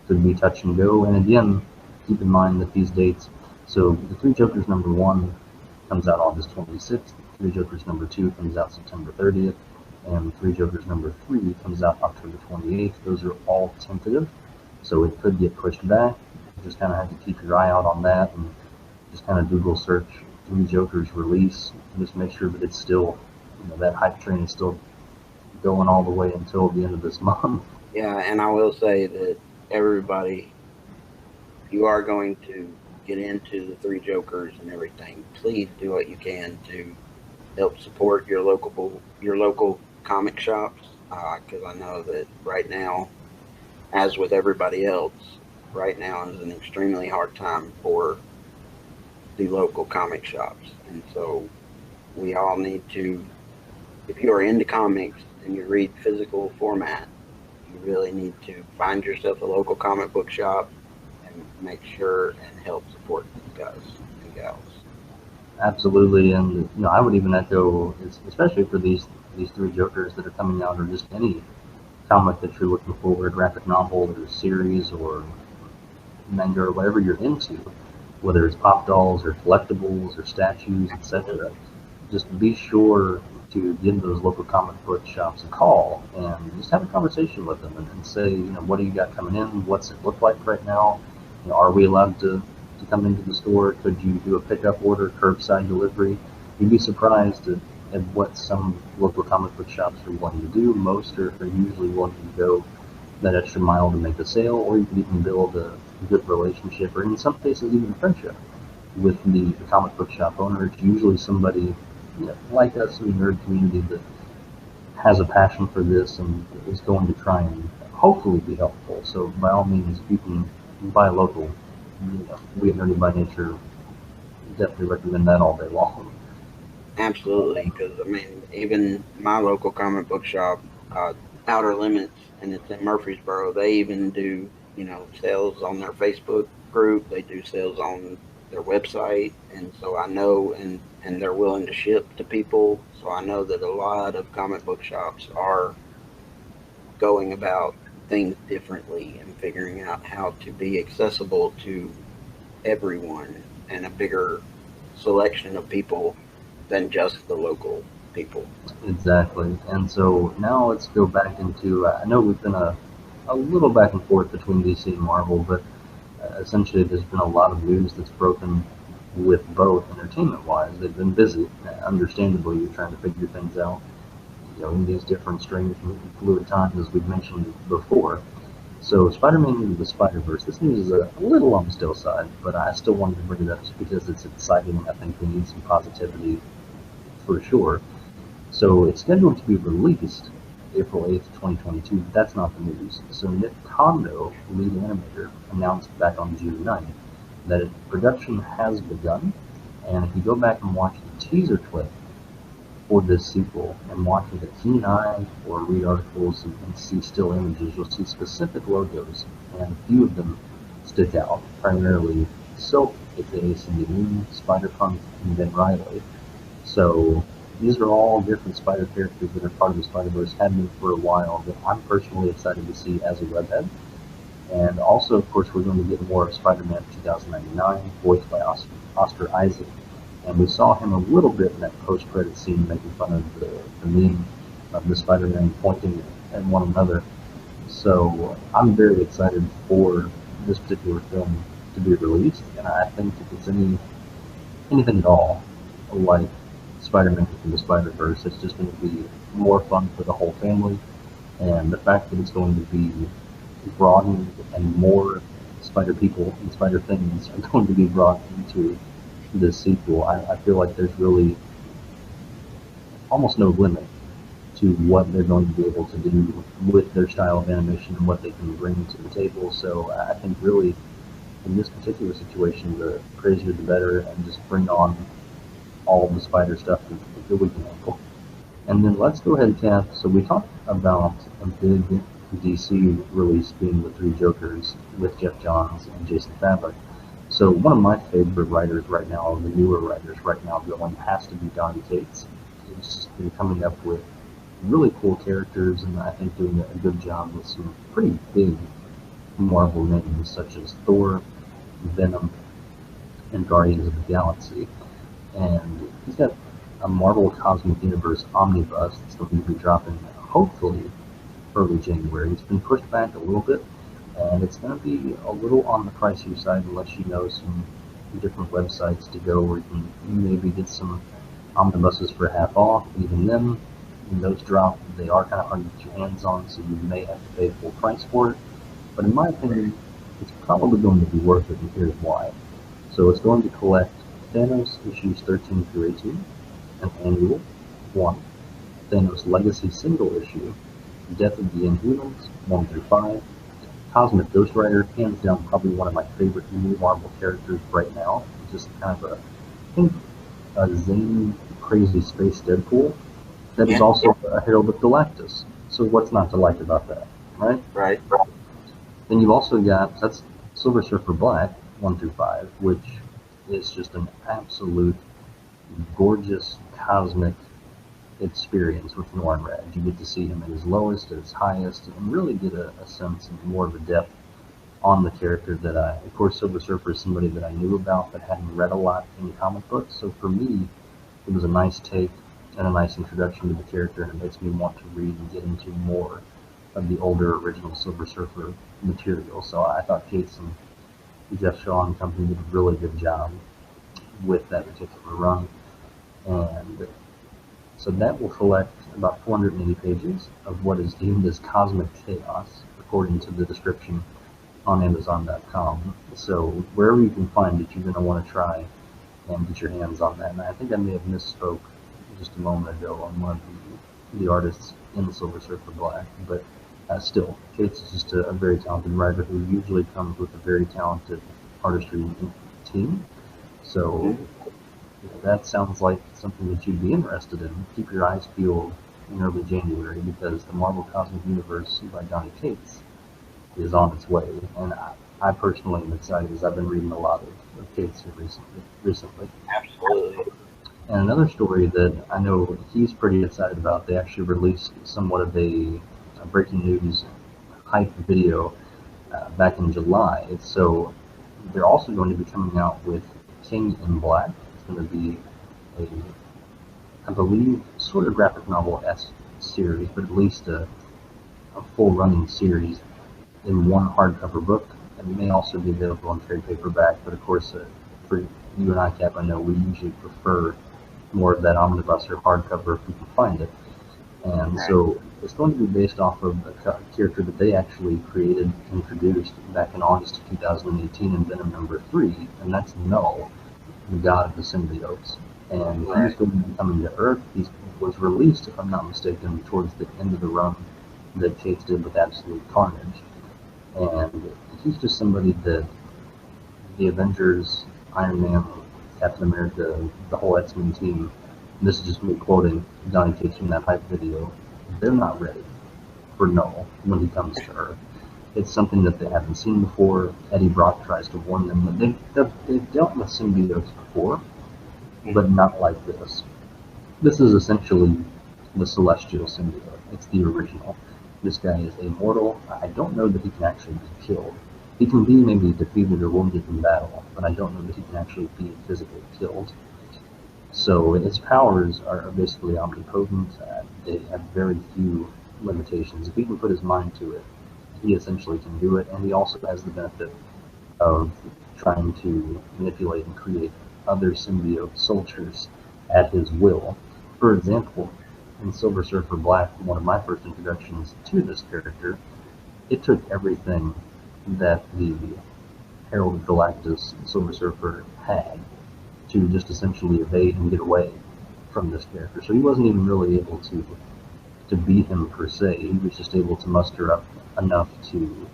could be touch and go. And again, keep in mind that these dates, so the Three Jokers number 1 comes out August 26th, Three Jokers number 2 comes out September 30th, and Three Jokers number 3 comes out October 28th. Those are all tentative, so it could get pushed back. You just kind of have to keep your eye out on that and just kind of Google search Three Jokers release and just make sure that it's still, that hype train is still going all the way until the end of this month. Yeah, and I will say that everybody, if you are going to get into the Three Jokers and everything, please do what you can to help support your local comic shops, because I know that right now, as with everybody else, right now is an extremely hard time for the local comic shops. And so we all need to, if you are into comics and you read physical format, you really need to find yourself a local comic book shop and make sure and help support these guys and gals. Absolutely, and I would even echo, especially for these three Jokers that are coming out, or just any comic that you're looking for, graphic novel or series or manga or whatever you're into, whether it's pop dolls or collectibles or statues, etc. Just be sure to give those local comic book shops a call and just have a conversation with them and say, what do you got coming in? What's it look like right now? Are we allowed to come into the store? Could you do a pickup order, curbside delivery? You'd be surprised at what some local comic book shops are willing to do. Most are usually willing to go that extra mile to make a sale, or you can even build a good relationship, or in some cases even a friendship with the comic book shop owner. It's usually somebody like us in the nerd community that has a passion for this and is going to try and hopefully be helpful. So by all means, if you can buy local, we at Nerdy by Nature definitely recommend that all day long. Absolutely, because I mean, even my local comic book shop, uh, Outer Limits, and it's in Murfreesboro. They even do, sales on their Facebook group. They do sales on their website, and so I know, and they're willing to ship to people. So I know that a lot of comic book shops are going about things differently and figuring out how to be accessible to everyone and a bigger selection of people than just the local people. Exactly. And so now let's go back into, I know we've been a little back and forth between DC and Marvel, but essentially there's been a lot of news that's broken with both entertainment-wise. They've been busy. Understandably, you're trying to figure things out, in these different strange and fluid times, as we've mentioned before. So Spider-Man into the Spider-Verse, this news is a little on the still side, but I still wanted to bring it up just because it's exciting. I think we need some positivity for sure. So it's scheduled to be released April 8th, 2022. That's not the news. So Nick Kondo, lead animator, announced back on June 9th that production has begun. And if you go back and watch the teaser clip for this sequel and watch with a keen eye or read articles and see still images, you'll see specific logos, and a few of them stick out, primarily Silk, aka Cindy Moon, Spider-Punk, and Ben Riley. So these are all different Spider characters that are part of the Spider-Verse, have been for a while, that I'm personally excited to see as a webhead. And also, of course, we're going to get more of Spider-Man 2099, voiced by Oscar Isaac. And we saw him a little bit in that post-credit scene making fun of the meme of the Spider-Man pointing at one another. So I'm very excited for this particular film to be released, and I think if it's anything at all like Spider-Man from the Spider-Verse, it's just going to be more fun for the whole family. And the fact that it's going to be broadened and more Spider people and Spider things are going to be brought into this sequel, I feel like there's really almost no limit to what they're going to be able to do with their style of animation and what they can bring to the table. So I think really in this particular situation, the crazier the better, and just bring on all of the Spider stuff that we can handle. And then let's go ahead and cap. So we talked about a big DC release being the Three Jokers with Jeff Johns and Jason Fabok. So one of my favorite writers right now, the newer writers right now going, has to be Donny Cates. He's been coming up with really cool characters, and I think doing a good job with some pretty big Marvel names such as Thor, Venom, and Guardians of the Galaxy. And he's got a Marvel Cosmic Universe omnibus that's going to be dropping hopefully early January. It's been pushed back a little bit, and it's going to be a little on the pricier side unless you know some different websites to go where you can maybe get some omnibuses for half off. Even then, when those drop, they are kind of hard to get your hands on, so you may have to pay full price for it. But in my opinion, it's probably going to be worth it, and here's why. So it's going to collect Thanos issues 13 through 18, an annual 1, Thanos Legacy single issue, Death of the Inhumans 1 through 5, Cosmic Ghost Rider, hands down, probably one of my favorite new Marvel characters right now. Just kind of I think, a zany, crazy space Deadpool that is Yeah. also a herald of Galactus. So what's not to like about that, right? Right. Then you've also got, that's Silver Surfer Black 1 through 5, which is just an absolute gorgeous cosmic experience with Nolan Red. You get to see him at his lowest, at his highest, and really get a sense of more of a depth on the character that of course, Silver Surfer is somebody that I knew about but hadn't read a lot in comic books. So for me, it was a nice take and a nice introduction to the character, and it makes me want to read and get into more of the older original Silver Surfer material. So I thought Cates and Jeff Shaw and company did a really good job with that particular run. And so that will collect about 480 pages of what is deemed as cosmic chaos, according to the description on Amazon.com. So wherever you can find it, you're going to want to try and get your hands on that. And I think I may have misspoke just a moment ago on one of the artists in the Silver Surfer Black, but still, Cates is just a very talented writer who usually comes with a very talented artistry team. So that sounds like something that you'd be interested in. Keep your eyes peeled in early January, because the Marvel Cosmic Universe by Donny Cates is on its way, and I personally am excited because I've been reading a lot of Cates here recently. Absolutely. And another story that I know he's pretty excited about, they actually released somewhat of a breaking news hype video back in July. So they're also going to be coming out with King in Black. It's going to be a, I believe, sort of graphic novel-esque series, but at least a full running series in one hardcover book. It may also be available in trade paperback, but of course, for you and I, Cap, I know we usually prefer more of that omnibus or hardcover if we can find it. And so it's going to be based off of a character that they actually created, introduced back in August of 2018 in Venom #3, and that's Null, the god of the symbiotes. And he's going to be coming to Earth. He was released, if I'm not mistaken, towards the end of the run that Cates did with Absolute Carnage. And he's just somebody that the Avengers, Iron Man, Captain America, the whole XMen team, and this is just me quoting Donny Cates from that hype video, they're not ready for Null when he comes to Earth. It's something that they haven't seen before. Eddie Brock tries to warn them that they've dealt with symbiotes before, but not like this. This is essentially the celestial symbiote. It's the original. This guy is immortal. I don't know that he can actually be killed. He can be maybe defeated or wounded in battle, but I don't know that he can actually be physically killed. So his powers are basically omnipotent. They have very few limitations. If he can put his mind to it, he essentially can do it, and he also has the benefit of trying to manipulate and create other symbiote soldiers at his will. For example, in Silver Surfer Black, one of my first introductions to this character, it took everything that the Herald of Galactus Silver Surfer had to just essentially evade and get away from this character. So he wasn't even really able to beat him per se. He was just able to muster up enough to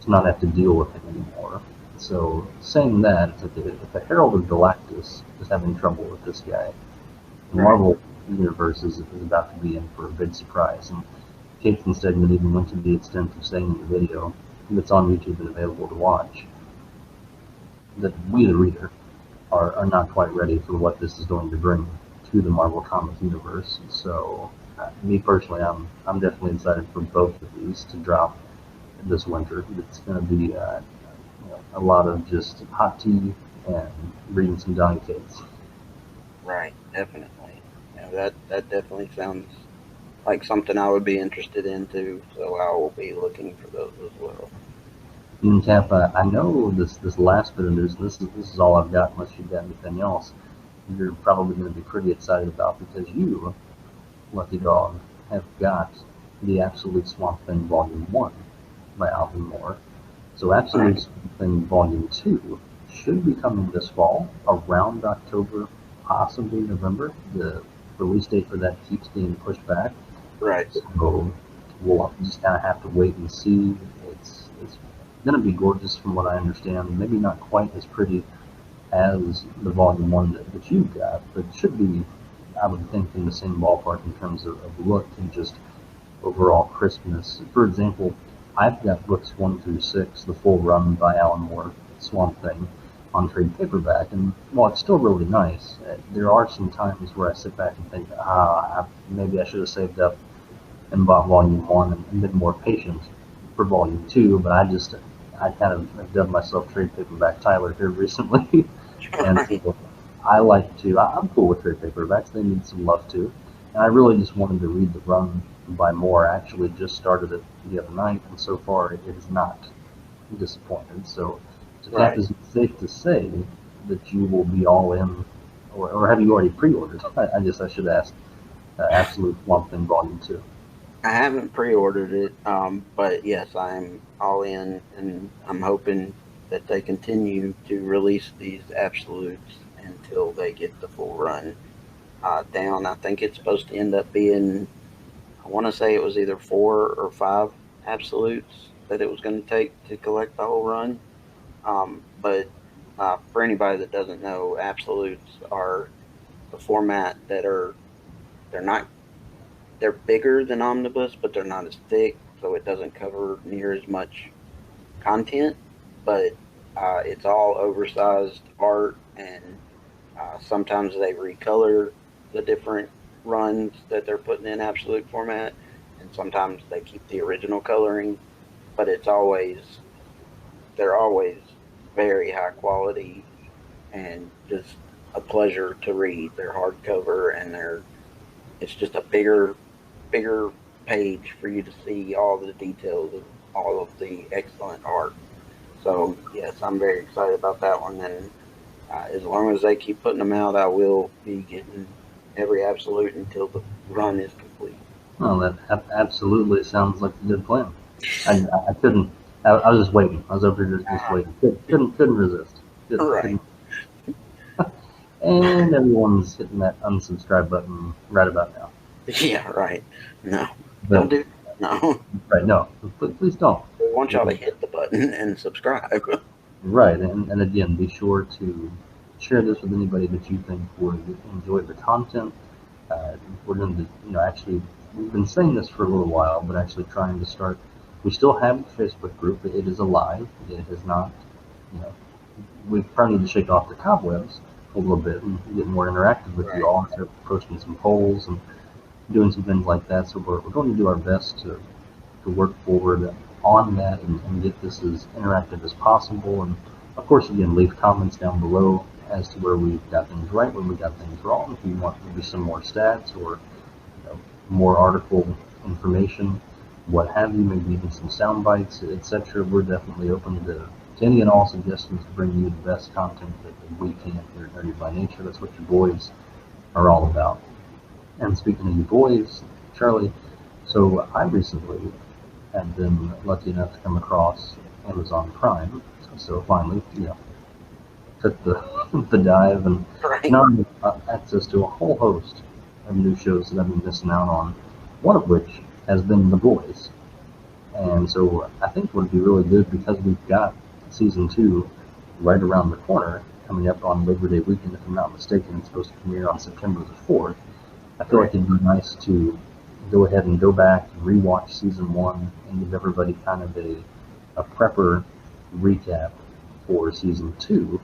not have to deal with him anymore. So saying that, if the Herald of Galactus is having trouble with this guy, the Marvel Universe is about to be in for a big surprise. And Cates and Stegman even went to the extent of saying in the video that's on YouTube and available to watch that we, the reader, are not quite ready for what this is going to bring to the Marvel Comics universe. So, me personally, I'm definitely excited for both of these to drop this winter. It's going to be a lot of just hot tea and reading some Donny Cates. Right, definitely. Yeah, that definitely sounds like something I would be interested in too. So I will be looking for those as well. And Cap, I know this last bit of news. This is all I've got, unless you've got anything else. You're probably going to be pretty excited about, because you, lucky dog, have got the Absolute Swamp Thing Volume 1 by Alvin Moore. So Absolute Swamp Thing Volume 2 should be coming this fall, around October, possibly November. The release date for that keeps being pushed back. Right. So we'll just kind of have to wait and see. It's going to be gorgeous from what I understand. Maybe not quite as pretty as the volume one that you've got, but it should be, I would think, in the same ballpark in terms of look and just overall crispness. For example, I've got books 1 through 6, the full run by Alan Moore, Swamp Thing, on trade paperback, and while it's still really nice, there are some times where I sit back and think, maybe I should have saved up and bought volume one and been more patient for volume two, but I kind of have done myself trade paperback Tyler here recently, and Right. so I like to. I'm cool with trade paperbacks. They need some love too, and I really just wanted to read the run by Moore. I actually just started it the other night, and so far it is not disappointed. So, Cap, Right. is it safe to say that you will be all in, or have you already pre-ordered? I guess I should ask. Absolute Swamp Thing Volume Two. I haven't pre-ordered it, but yes, I'm all in, and I'm hoping that they continue to release these absolutes until they get the full run down. I think it's supposed to end up being, I want to say it was either 4 or 5 absolutes that it was going to take to collect the whole run. But for anybody that doesn't know, absolutes are the format that are, they're not, they're bigger than omnibus, but they're not as thick, so it doesn't cover near as much content. But it's all oversized art, and sometimes they recolor the different runs that they're putting in absolute format, and sometimes they keep the original coloring. But it's always, they're always very high quality and just a pleasure to read. They're hardcover, and it's just a bigger page for you to see all the details of all of the excellent art. So yes, I'm very excited about that one, and as long as they keep putting them out, I will be getting every absolute until the run is complete. Well, that absolutely sounds like a good plan. I couldn't. I was just waiting. I was over here just Uh, waiting. Couldn't resist. right. Couldn't. And everyone's hitting that unsubscribe button right about now. Yeah, right. No, don't But do that. No. right, no, please don't. We want y'all to hit the button and subscribe. Right, and again, be sure to share this with anybody that you think would enjoy the content. We're going to, actually, we've been saying this for a little while, but actually trying to start. We still have a Facebook group. It is alive. It is not, you know, we probably need to shake off the cobwebs a little bit and get more interactive with you Right. all. Start posting some polls and doing some things like that. So we're going to do our best to work forward on that and get this as interactive as possible. And of course, again, leave comments down below as to where we got things right, where we got things wrong. If you want maybe some more stats or more article information, what have you, maybe even some sound bites, etc. We're definitely open to any and all suggestions to bring you the best content that we can here at Nerdy by Nature. That's what you boys are all about. And speaking of you boys, Charlie, so I recently have been lucky enough to come across Amazon Prime. So finally, took the the dive and Right. now I have access to a whole host of new shows that I've been missing out on. One of which has been The Boys, and so I think it would be really good because we've got season two right around the corner, coming up on Labor Day weekend, if I'm not mistaken. It's supposed to premiere on September the 4th. I feel like Right. it'd be nice to go ahead and go back and rewatch season one and give everybody kind of a prepper recap for season two.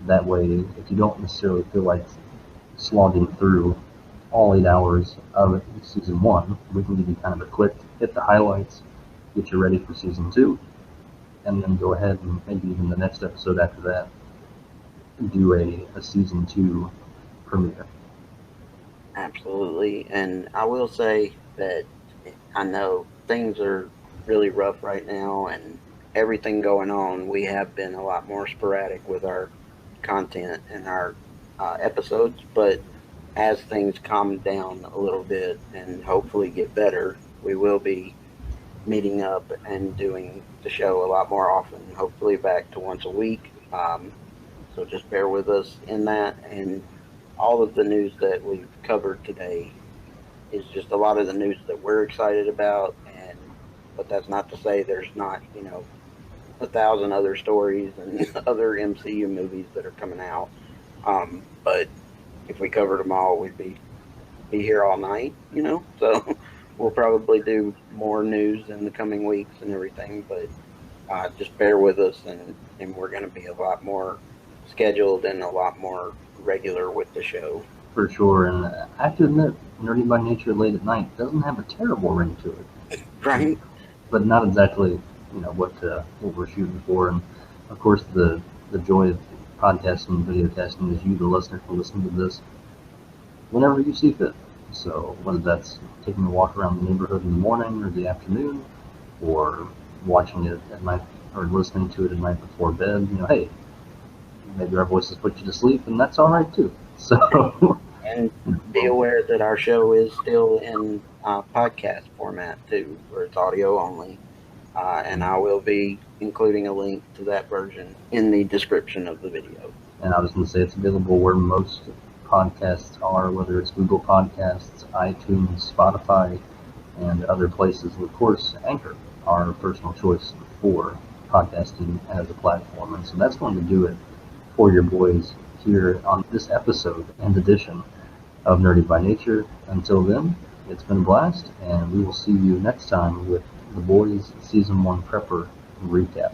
That way, if you don't necessarily feel like slogging through all 8 hours of season one, we can give you kind of a quick hit the highlights, get you ready for season two, and then go ahead and maybe even the next episode after that do a season two premiere. Absolutely. And I will say that I know things are really rough right now, and everything going on. We have been a lot more sporadic with our content and our episodes, but as things calm down a little bit and hopefully get better, we will be meeting up and doing the show a lot more often, hopefully back to once a week. So just bear with us in that. And all of the news that we've covered today is just a lot of the news that we're excited about. And but that's not to say there's not, 1,000 other stories and other MCU movies that are coming out. But if we covered them all, we'd be here all night, you know. So we'll probably do more news in the coming weeks and everything. But just bear with us, and we're going to be a lot more scheduled and a lot more regular with the show. For sure, and I have to admit, Nerdy by Nature Late at Night doesn't have a terrible ring to it. Right? But not exactly, what we're shooting for. And of course, the joy of podcasting and video casting is you, the listener, can listen to this whenever you see fit. So whether that's taking a walk around the neighborhood in the morning or the afternoon, or watching it at night or listening to it at night before bed, hey, maybe our voices put you to sleep, and that's all right too. So. And be aware that our show is still in podcast format too, where it's audio only. And I will be including a link to that version in the description of the video. And I was going to say it's available where most podcasts are, whether it's Google Podcasts, iTunes, Spotify, and other places. And of course, Anchor, our personal choice for podcasting as a platform. And so that's going to do it for your boys here on this episode and edition of Nerdy by Nature. Until then, it's been a blast, and we will see you next time with the boys' Season 1 Prepper recap.